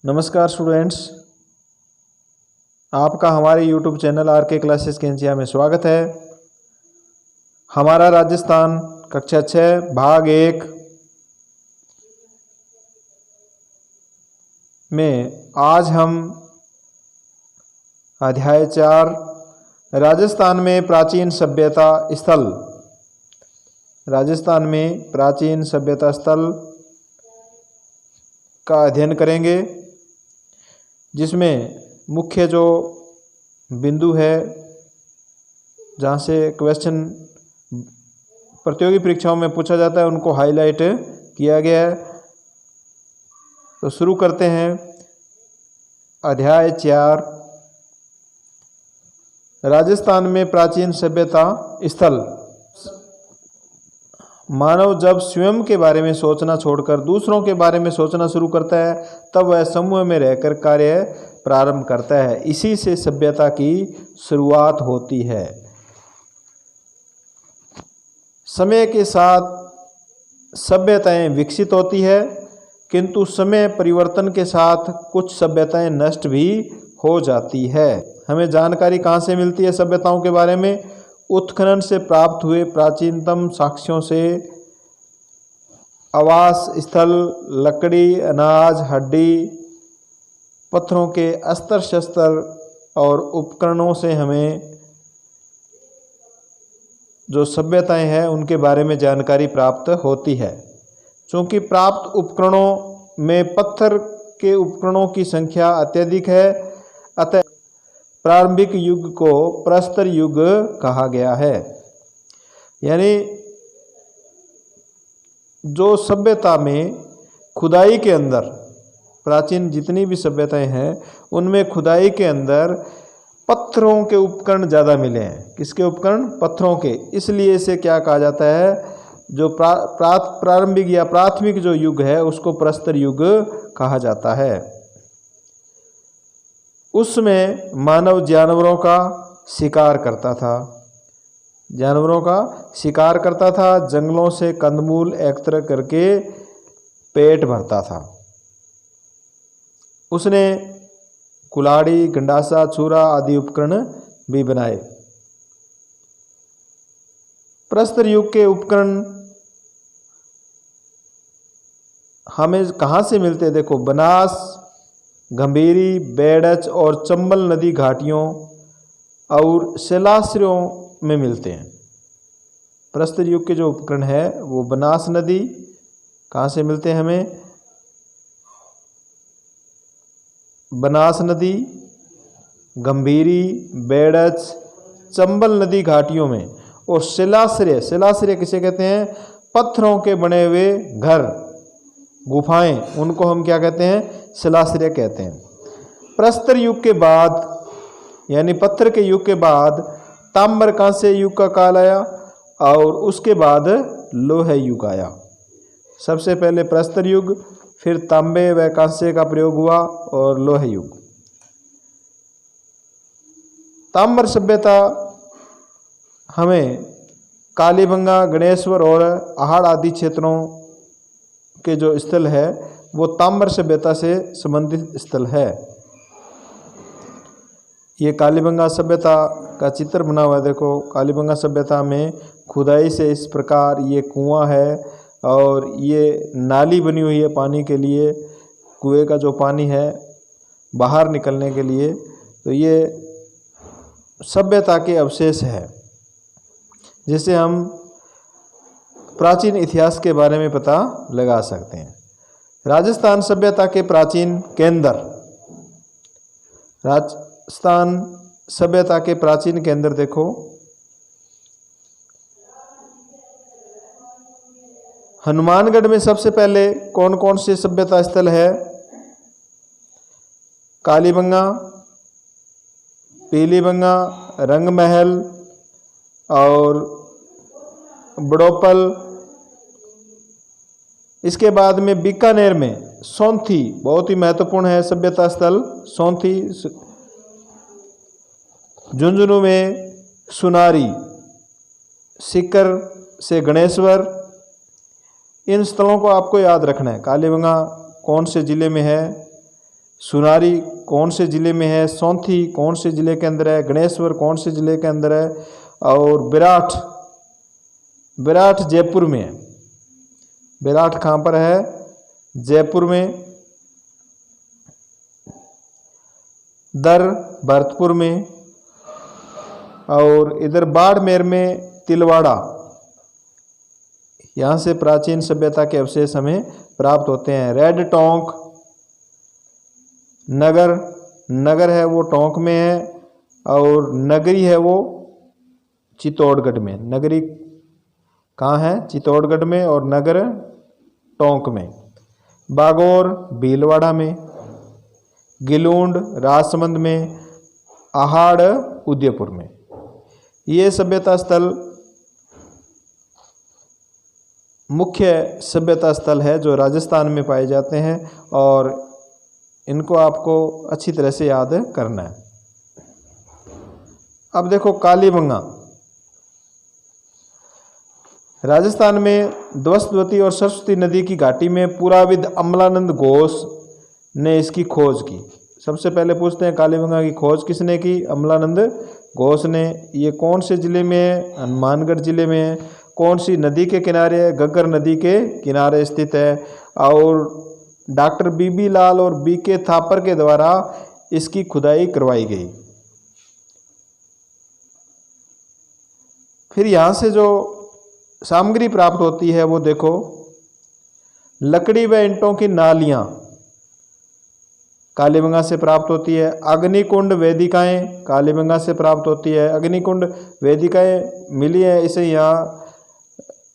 नमस्कार स्टूडेंट्स, आपका हमारे YouTube चैनल RK क्लासेस केंचिया में स्वागत है। हमारा राजस्थान कक्षा 6 भाग 1 में आज हम अध्याय 4 राजस्थान में प्राचीन सभ्यता स्थल, राजस्थान में प्राचीन सभ्यता स्थल का अध्ययन करेंगे, जिसमें मुख्य जो बिंदु है जहाँ से क्वेश्चन प्रतियोगी परीक्षाओं में पूछा जाता है उनको हाईलाइट किया गया है। तो शुरू करते हैं। अध्याय 4 राजस्थान में प्राचीन सभ्यता स्थल। मानव जब स्वयं के बारे में सोचना छोड़कर दूसरों के बारे में सोचना शुरू करता है तब वह समूह में रहकर कार्य प्रारंभ करता है। इसी से सभ्यता की शुरुआत होती है। समय के साथ सभ्यताएं विकसित होती है, किंतु समय परिवर्तन के साथ कुछ सभ्यताएं नष्ट भी हो जाती है। हमें जानकारी कहाँ से मिलती है सभ्यताओं के बारे में? उत्खनन से प्राप्त हुए प्राचीनतम साक्ष्यों से। आवास स्थल, लकड़ी, अनाज, हड्डी, पत्थरों के अस्त्र शस्त्र और उपकरणों से हमें जो सभ्यताएं हैं उनके बारे में जानकारी प्राप्त होती है। चूँकि प्राप्त उपकरणों में पत्थर के उपकरणों की संख्या अत्यधिक है, अतः प्रारंभिक युग को प्रस्तर युग कहा गया है। यानी जो सभ्यता में खुदाई के अंदर, प्राचीन जितनी भी सभ्यताएं हैं उनमें खुदाई के अंदर पत्थरों के उपकरण ज़्यादा मिले हैं। किसके उपकरण? पत्थरों के। इसलिए इसे क्या कहा जाता है? जो प्रारंभिक या प्राथमिक जो युग है उसको प्रस्तर युग कहा जाता है। उसमें मानव जानवरों का शिकार करता था, जंगलों से कंदमूल एकत्र करके पेट भरता था। उसने कुल्हाड़ी, गंडासा, छुरा आदि उपकरण भी बनाए। प्रस्तर युग के उपकरण हमें कहाँ से मिलते हैं? देखो, बनास, गंभीरी, बेडच और चंबल नदी घाटियों और शिलाश्रयों में मिलते हैं। प्रस्तर युग के जो उपकरण है वो बनास नदी कहाँ से मिलते हैं हमें? बनास नदी, गंभीरी, बेडच, चंबल नदी घाटियों में। और शिलाश्रय किसे कहते हैं? पत्थरों के बने हुए घर, गुफाएं, उनको हम क्या कहते हैं? शिलाश्रय कहते हैं। प्रस्तर युग के बाद यानी पत्थर के युग के बाद ताम्र कांस्य युग का काल आया और उसके बाद लोह युग आया। सबसे पहले प्रस्तर युग, फिर तांबे व कांस्य का प्रयोग हुआ और लोह युग। ताम्र सभ्यता हमें कालीबंगा, गणेश्वर और आहाड़ आदि क्षेत्रों के जो स्थल है वो ताम्र सभ्यता से संबंधित स्थल है। ये कालीबंगा सभ्यता का चित्र बना हुआ है। देखो, कालीबंगा सभ्यता में खुदाई से इस प्रकार ये कुआं है और ये नाली बनी हुई है पानी के लिए, कुएं का जो पानी है बाहर निकलने के लिए। तो ये सभ्यता के अवशेष है, जिससे हम प्राचीन इतिहास के बारे में पता लगा सकते हैं। राजस्थान सभ्यता के प्राचीन केंद्र। राजस्थान सभ्यता के प्राचीन केंद्र देखो, हनुमानगढ़ में सबसे पहले कौन कौन से सभ्यता स्थल है? कालीबंगा, पीलीबंगा, रंगमहल और बड़ोपल। इसके बाद में बीकानेर में सोंथी बहुत ही महत्वपूर्ण है सभ्यता स्थल, सोंथी। झुंझुनू में सुनारी, सीकर से गणेश्वर। इन स्थलों को आपको याद रखना है। कालीबंगा कौन से ज़िले में है, सुनारी कौन से ज़िले में है, सौंथी कौन से ज़िले के अंदर है, गणेश्वर कौन से ज़िले के अंदर है, और विराट जयपुर में है। विराट कहाँ पर है? जयपुर में। दर भरतपुर में, और इधर बाड़मेर में तिलवाड़ा। यहाँ से प्राचीन सभ्यता के अवशेष हमें प्राप्त होते हैं। रेड टोंक नगर है वो टोंक में है, और नगरी है वो चित्तौड़गढ़ में। नगरी कहाँ है? चित्तौड़गढ़ में, और नगर टोंक में। बागौर भीलवाड़ा में, गिलूंड राजसमंद में, आहाड़ उदयपुर में। ये सभ्यता स्थल मुख्य सभ्यता स्थल है जो राजस्थान में पाए जाते हैं, और इनको आपको अच्छी तरह से याद करना है। अब देखो कालीबंगा। राजस्थान में द्वस्वती और सरस्वती नदी की घाटी में पुराविद अमलानंद घोष ने इसकी खोज की। सबसे पहले पूछते हैं कालीबंगा की खोज किसने की? अमलानंद घोष ने। ये कौन से ज़िले में है? हनुमानगढ़ ज़िले में है। कौन सी नदी के किनारे है? घग्गर नदी के किनारे स्थित है। और डॉक्टर बीबी लाल और बीके थापर के द्वारा इसकी खुदाई करवाई गई। फिर यहाँ से जो सामग्री प्राप्त होती है वो देखो, लकड़ी व ईंटों की नालियाँ कालीबंगा से प्राप्त होती है। अग्निकुंड वेदिकाएं कालीबंगा से प्राप्त होती है। अग्निकुंड वेदिकाएं मिली है। इसे यहाँ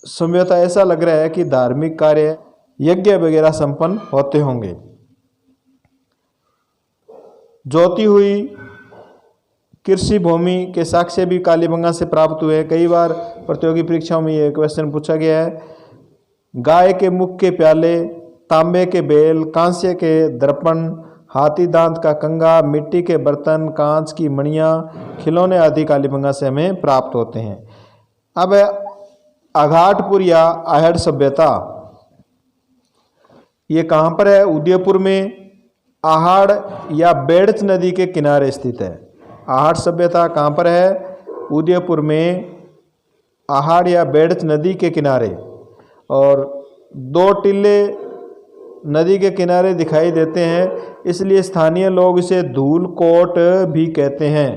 सभ्यता ऐसा लग रहा है कि धार्मिक कार्य यज्ञ वगैरह संपन्न होते होंगे। जोती हुई कृषि भूमि के साक्ष्य भी कालीबंगा से प्राप्त हुए। कई बार प्रतियोगी परीक्षाओं में ये क्वेश्चन पूछा गया है। गाय के मुख के प्याले, तांबे के बेल, कांस्य के दर्पण, हाथी दांत का कंगा, मिट्टी के बर्तन, कांच की मणियाँ, खिलौने आदि कालीबंगा से हमें प्राप्त होते हैं। अब आघाटपुर या आहड़ सभ्यता, ये कहाँ पर है? उदयपुर में आहाड़ या बेड़च नदी के किनारे स्थित है। आहाड़ सभ्यता कहाँ पर है? उदयपुर में आहाड़ या बेड़च नदी के किनारे। और दो टिल्ले नदी के किनारे दिखाई देते हैं, इसलिए स्थानीय लोग इसे धूल कोट भी कहते हैं।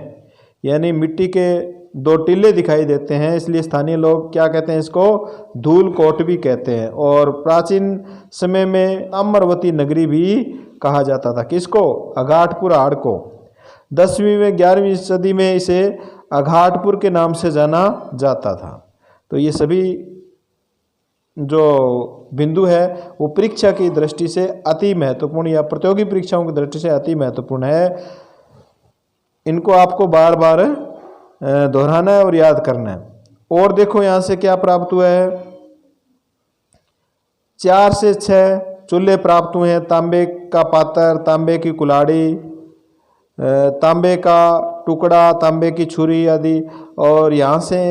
यानी मिट्टी के दो टिल्ले दिखाई देते हैं, इसलिए स्थानीय लोग क्या कहते हैं? इसको धूल कोट भी कहते हैं। और प्राचीन समय में अमरवती नगरी भी कहा जाता था। किसको? आघाटपुर आहाड़ को। 10वीं में 11वीं सदी में इसे आघाटपुर के नाम से जाना जाता था। तो ये सभी जो बिंदु है वो परीक्षा की दृष्टि से अति महत्वपूर्ण या प्रतियोगी परीक्षाओं की दृष्टि से अति महत्वपूर्ण है। इनको आपको बार बार दोहराना है और याद करना है। और देखो यहाँ से क्या प्राप्त हुआ है? 4 से 6 चूल्हे प्राप्त हुए हैं। तांबे का पात्र, तांबे की कुल्हाड़ी, तांबे का टुकड़ा, तांबे की छुरी आदि। और यहाँ से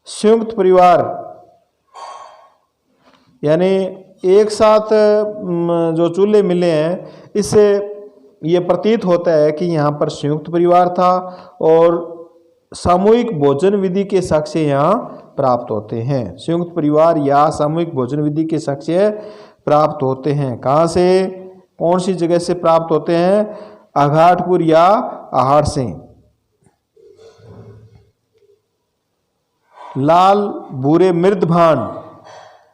संयुक्त परिवार, यानी एक साथ जो चूल्हे मिले हैं, इससे ये प्रतीत होता है कि यहाँ पर संयुक्त परिवार था और सामूहिक भोजन विधि के साक्ष्य यहाँ प्राप्त होते हैं। संयुक्त परिवार या सामूहिक भोजन विधि के साक्ष्य प्राप्त होते हैं। कहाँ से? कौन सी जगह से प्राप्त होते हैं? आघाटपुर या आहाड़ से। लाल भूरे मृदभांड,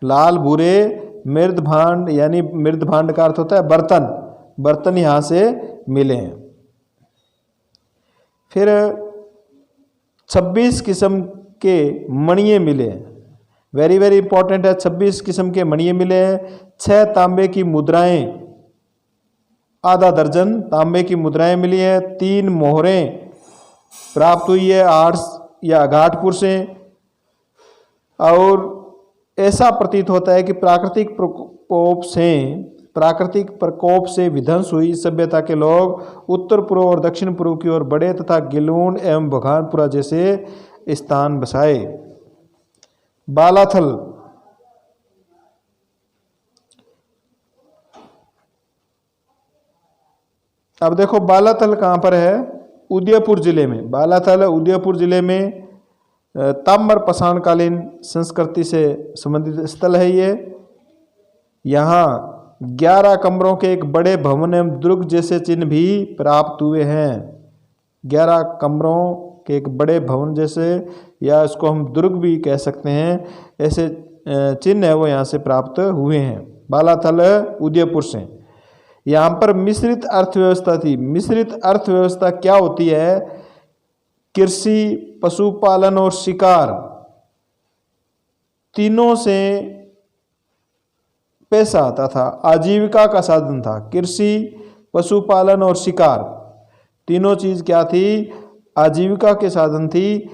लाल भूरे मृदभांड, यानी मृदभांड का अर्थ होता है बर्तन। बर्तन यहाँ से मिले हैं। फिर 26 किस्म के मणिये मिले हैं। वेरी वेरी इंपॉर्टेंट है। 26 किस्म के मणिये मिले हैं। 6 तांबे की मुद्राएं, आधा दर्जन तांबे की मुद्राएं मिली हैं। 3 मोहरें प्राप्त हुई है आहाड़ या आघाटपुर से। और ऐसा प्रतीत होता है कि प्राकृतिक प्रकोप से विध्वंस हुई सभ्यता के लोग उत्तर पूर्व और दक्षिण पूर्व की ओर बढ़े तथा गिलून एवं भगवानपुरा जैसे स्थान बसाए। बालाथल, अब देखो बालाथल कहाँ पर है, उदयपुर जिले में। बालाथल उदयपुर जिले में ताम्र पाषाणकालीन संस्कृति से संबंधित स्थल है ये। यहाँ 11 कमरों के एक बड़े भवन एवं दुर्ग जैसे चिन्ह भी प्राप्त हुए हैं। 11 कमरों के एक बड़े भवन जैसे, या इसको हम दुर्ग भी कह सकते हैं, ऐसे चिन्ह है वो यहाँ से प्राप्त हुए हैं, बालाथल उदयपुर से। यहाँ पर मिश्रित अर्थव्यवस्था थी। मिश्रित अर्थव्यवस्था क्या होती है? कृषि, पशुपालन और शिकार तीनों से पैसा आता था, आजीविका का साधन था। कृषि, पशुपालन और शिकार तीनों चीज क्या थी? आजीविका के साधन थी।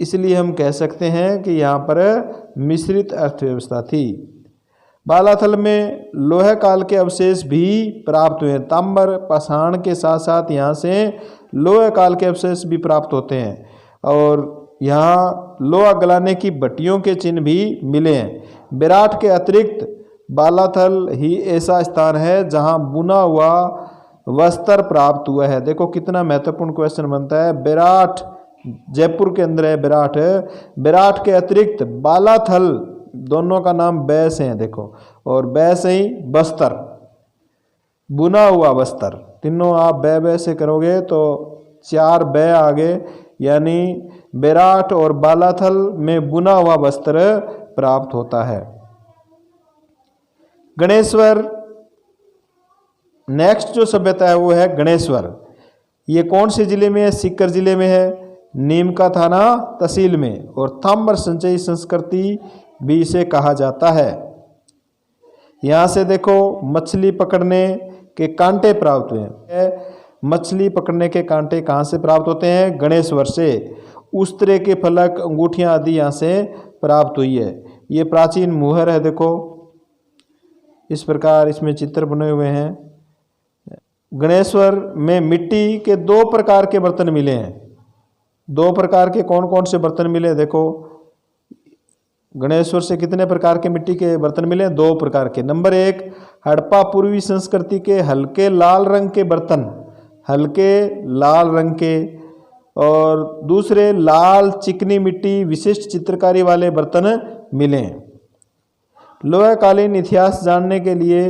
इसलिए हम कह सकते हैं कि यहाँ पर मिश्रित अर्थव्यवस्था थी। बालाथल में लोहे काल के अवशेष भी प्राप्त हुए। ताम्र पाषाण के साथ साथ यहाँ से लोहे काल के अवशेष भी प्राप्त होते हैं, और यहाँ लोहा गलाने की भट्टियों के चिन्ह भी मिले हैं। विराट के अतिरिक्त बालाथल ही ऐसा स्थान है जहाँ बुना हुआ वस्त्र प्राप्त हुआ है। देखो कितना महत्वपूर्ण क्वेश्चन बनता है। विराट जयपुर के अंदर है विराट। विराट के अतिरिक्त बालाथल, दोनों का नाम बैस है देखो, और बैस ही बस्तर, बुना हुआ वस्त्र। तीनों आप बै से करोगे तो 4 बै आगे, यानी विराट और बालाथल में बुना हुआ वस्त्र प्राप्त होता है। गणेश्वर, नेक्स्ट जो सभ्यता है वो है गणेश्वर। ये कौन से जिले में है? सीकर जिले में है, नीम का थाना तहसील में, और ताम्र संचयी संस्कृति भी इसे कहा जाता है। यहाँ से देखो मछली पकड़ने के कांटे प्राप्त हुए हैं। मछली पकड़ने के कांटे कहाँ से प्राप्त होते हैं? गणेश्वर से। उस तरह के फलक, अंगूठियाँ आदि यहाँ से प्राप्त हुई है। ये प्राचीन मुहर है, देखो इस प्रकार इसमें चित्र बने हुए हैं। गणेश्वर में मिट्टी के 2 प्रकार के बर्तन मिले हैं। 2 प्रकार के कौन कौन से बर्तन मिले? देखो गणेश्वर से कितने प्रकार के मिट्टी के बर्तन मिले? 2 प्रकार के। नंबर 1, हड़प्पा पूर्वी संस्कृति के हल्के लाल रंग के बर्तन, हल्के लाल रंग के, और दूसरे लाल चिकनी मिट्टी विशिष्ट चित्रकारी वाले बर्तन मिले। लोहकालीन इतिहास जानने के लिए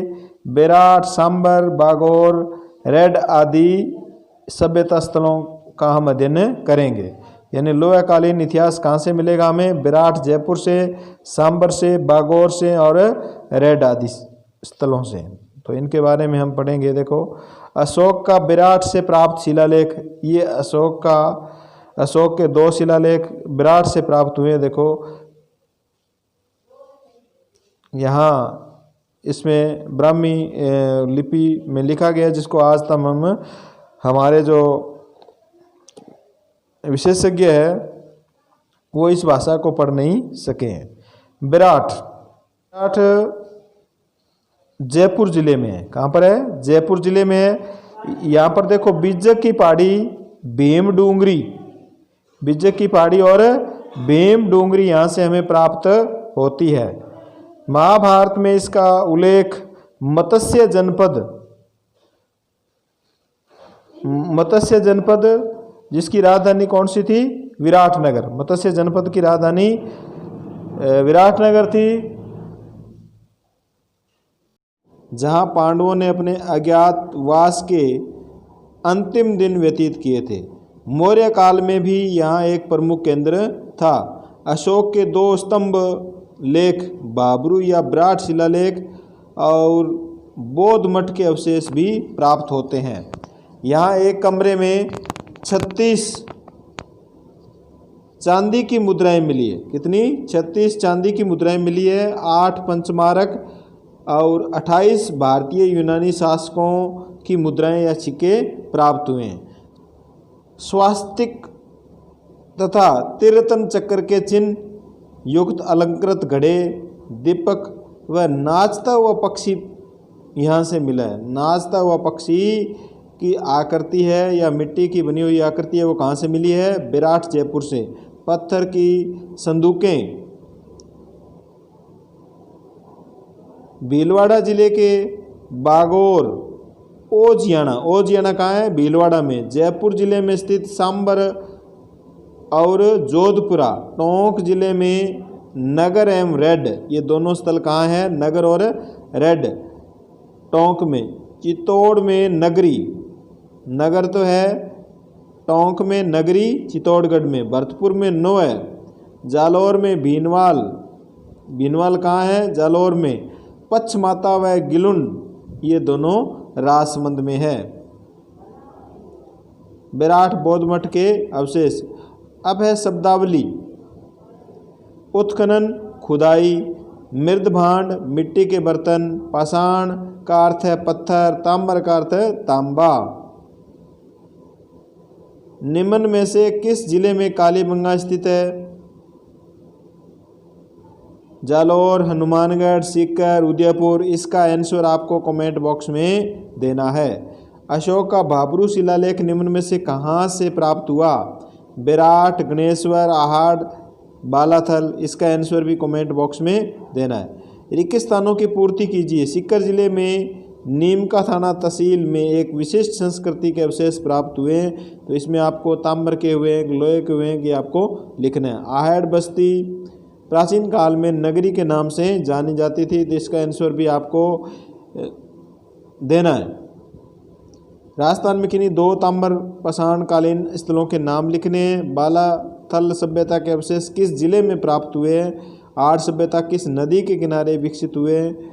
विराट, सांबर, बागोर, रेड आदि सभ्यता स्थलों का हम अध्ययन करेंगे। यानी लोहकालीन इतिहास कहाँ से मिलेगा हमें? विराट जयपुर से, सांबर से, बागोर से और रेड आदि स्थलों से। तो इनके बारे में हम पढ़ेंगे। देखो अशोक का विराट से प्राप्त शिलालेख, ये अशोक के 2 शिलालेख विराट से प्राप्त हुए। देखो यहाँ इसमें ब्राह्मी लिपि में लिखा गया, जिसको आज तक हम हमारे जो विशेषज्ञ है वो इस भाषा को पढ़ नहीं सके हैं। विराट जयपुर जिले में है। कहाँ पर है? जयपुर जिले में है। यहाँ पर देखो बिज्जक की पहाड़ी, भीम डूंगरी, बिज्जक की पहाड़ी और भीम डूंगरी यहाँ से हमें प्राप्त होती है। महाभारत में इसका उल्लेख मत्स्य जनपद जिसकी राजधानी कौन सी थी? विराटनगर। मत्स्य जनपद की राजधानी विराटनगर थी, जहां पांडवों ने अपने अज्ञातवास के अंतिम दिन व्यतीत किए थे। मौर्य काल में भी यहाँ एक प्रमुख केंद्र था। अशोक के 2 स्तंभ लेख, बाबरू या विराट शिलालेख और बौद्ध मठ के अवशेष भी प्राप्त होते हैं। यहाँ एक कमरे में 36 चांदी की मुद्राएं मिली है। कितनी? 36 चांदी की मुद्राएं मिली है। 8 पंचमारक और 28 भारतीय यूनानी शासकों की मुद्राएं या सिक्के प्राप्त हुए हैं। स्वास्तिक तथा तिरतन चक्र के चिन्ह युक्त अलंकृत घड़े, दीपक व नाचता हुआ पक्षी यहाँ से मिला है। नाचता हुआ पक्षी की आकृति है या मिट्टी की बनी हुई आकृति है, वो कहाँ से मिली है? विराट जयपुर से। पत्थर की संदूकें भीलवाड़ा जिले के बागोर ओजियाना, ओजियाना कहाँ है? भीलवाड़ा में। जयपुर जिले में स्थित सांबर और जोधपुरा, टोंक जिले में नगर एवं रेड, ये दोनों स्थल कहाँ है? नगर और रेड, टोंक में। चित्तौड़ में नगरी, नगर तो है, टोंक में नगरी, चित्तौड़गढ़ में। भरतपुर में नोए, जालौर में भीनवाल, भीनवाल कहाँ है? जालौर में। पचमाता व गिलुंड, ये दोनों राजसमंद में है। विराट बौद्ध मठ के अवशेष। अब है शब्दावली। उत्खनन, खुदाई, मृदभांड, मिट्टी के बर्तन, पाषाण का अर्थ है पत्थर, ताम्र का अर्थ है तांबा। निम्न में से किस जिले में कालीबंगा स्थित है? जालौर, हनुमानगढ़, सीकर, उदयपुर। इसका आंसर आपको कमेंट बॉक्स में देना है। अशोक का भाबरू शिलालेख निम्न में से कहाँ से प्राप्त हुआ? विराट, गणेश्वर, आहड़, बालाथल। इसका आंसर भी कमेंट बॉक्स में देना है। रिक्त स्थानों की पूर्ति कीजिए। सीकर जिले में नीमका थाना तहसील में एक विशिष्ट संस्कृति के अवशेष प्राप्त हुए हैं, तो इसमें आपको ताम्र के हुए, लोहे के हुए, ये आपको लिखना है। आहड़ बस्ती प्राचीन काल में नगरी के नाम से जानी जाती थी, तो इसका आंसर भी आपको देना है। राजस्थान में किन्हीं 2 ताम्र पाषाणकालीन स्थलों के नाम लिखने हैं। बालाथल सभ्यता के अवशेष किस जिले में प्राप्त हुए हैं? आर्य सभ्यता किस नदी के किनारे विकसित हुए हैं?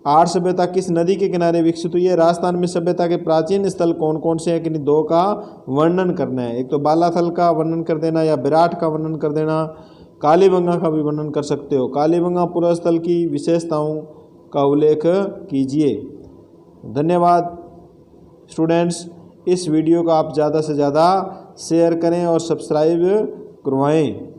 आर्य सभ्यता किस नदी के किनारे विकसित हुई है? राजस्थान में सभ्यता के प्राचीन स्थल कौन कौन से हैं? किन्हीं 2 का वर्णन करना है। एक तो बालाथल का वर्णन कर देना या विराट का वर्णन कर देना, कालीबंगा का भी वर्णन कर सकते हो। कालीबंगा पुरास्थल की विशेषताओं का उल्लेख कीजिए। धन्यवाद स्टूडेंट्स। इस वीडियो को आप ज़्यादा से ज़्यादा शेयर करें और सब्सक्राइब करवाएं।